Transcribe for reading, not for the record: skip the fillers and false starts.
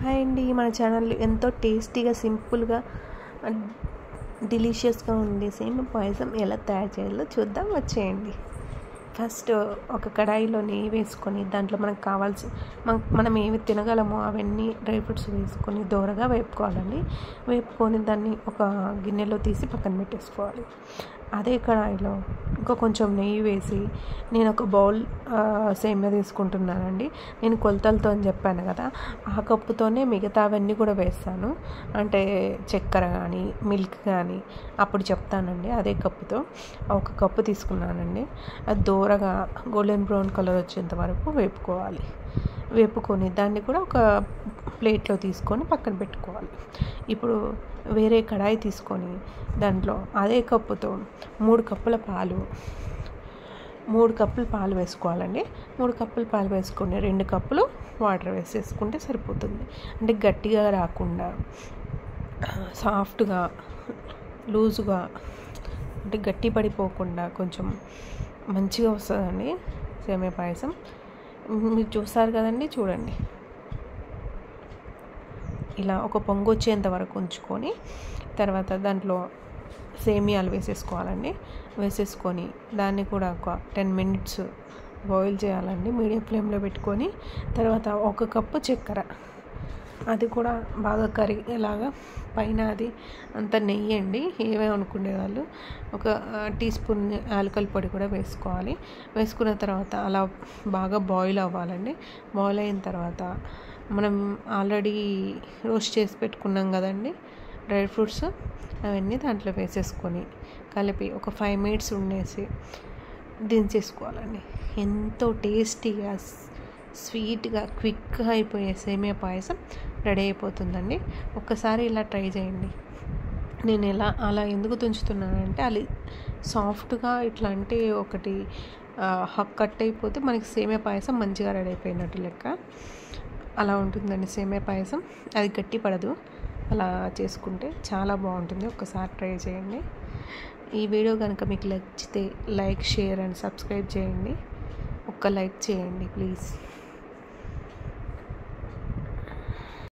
Hi అండి, మన channel ఎంతో టేస్టీగా సింపుల్గా డెలిషియస్గా ఉండే సేమియా పాయసం ఎలా తయారు చేయాలో చూద్దాం, వచ్చేయండి. ఫస్ట్ ఒక కడాయిలో నెయ్యి వేసుకొని దాంట్లో మనకు కావాల్సి మనం ఏవి తినగలమో అవన్నీ డ్రై ఫ్రూట్స్ వేసుకొని దోరగా వేపుకోవాలండి. వేపుకొని దాన్ని ఒక గిన్నెలో తీసి పక్కన పెట్టేసుకోవాలి. అదే కడాయిలో ఇంకా కొంచెం నెయ్యి వేసి నేను ఒక బౌల్ సేమియా తీసుకుంటున్నానండి. నేను కొలతలతో అని చెప్పాను కదా, ఆ కప్పుతోనే మిగతా అవన్నీ కూడా వేస్తాను. అంటే చక్కెర కానీ మిల్క్ కానీ అప్పుడు చెప్తానండి. అదే కప్పుతో ఒక కప్పు తీసుకున్నానండి. అది దూరగా గోల్డెన్ బ్రౌన్ కలర్ వచ్చేంత వరకు వేపుకోవాలి. వేపుకొని దాన్ని కూడా ఒక ప్లేట్లో తీసుకొని పక్కన పెట్టుకోవాలి. ఇప్పుడు వేరే కడాయి తీసుకొని దాంట్లో అదే కప్పుతో 3 కప్పుల పాలు వేసుకోవాలండి. 3 కప్పుల పాలు వేసుకొని 2 కప్పులు వాటర్ వేసేసుకుంటే సరిపోతుంది. అంటే గట్టిగా రాకుండా సాఫ్ట్గా లూజుగా, అంటే గట్టి పడిపోకుండా కొంచెం మంచిగా వస్తుందండి సేమియా పాయసం. మీరు చూస్తారు కదండి, చూడండి. ఇలా ఒక పొంగు వచ్చేంత వరకు ఉంచుకొని తర్వాత దాంట్లో సేమియాలు వేసేసుకోవాలండి. వేసేసుకొని దాన్ని కూడా ఒక 10 మినిట్స్ బాయిల్ చేయాలండి మీడియం ఫ్లేమ్లో పెట్టుకొని. తర్వాత 1 కప్పు చక్కెర, అది కూడా బాగా కరిగేలాగా పైన అది అంత నెయ్యి అండి, ఏమేమి అనుకునే వాళ్ళు. ఒక టీ స్పూన్ యాలకుల పొడి కూడా వేసుకోవాలి. వేసుకున్న తర్వాత అలా బాగా బాయిల్ అవ్వాలండి. బాయిల్ అయిన తర్వాత మనం ఆల్రెడీ రోస్ట్ చేసి పెట్టుకున్నాం కదండి డ్రై ఫ్రూట్స్, అవన్నీ దాంట్లో వేసేసుకొని కలిపి ఒక 5 మినిట్స్ ఉండేసి దించేసుకోవాలండి. ఎంతో టేస్టీగా స్వీట్గా క్విక్గా అయిపోయే సేమియా పాయసం రెడీ అయిపోతుందండి. ఒక్కసారి ఇలా ట్రై చేయండి. నేను అలా ఎందుకు తుంచుతున్నానంటే అది సాఫ్ట్గా ఇట్లా అంటే ఒకటి కట్ అయిపోతే మనకి సేమియా పాయసం మంచిగా రెడీ అయిపోయినట్టు లెక్క. అలా ఉంటుందండి సేమియా పాయసం, అది గట్టి పడదు. అలా చేసుకుంటే చాలా బాగుంటుంది. ఒక్కసారి ట్రై చేయండి. ఈ వీడియో కనుక మీకు నచ్చితే లైక్, షేర్ అండ్ సబ్స్క్రైబ్ చేయండి. ఒక్క లైక్ చేయండి ప్లీజ్.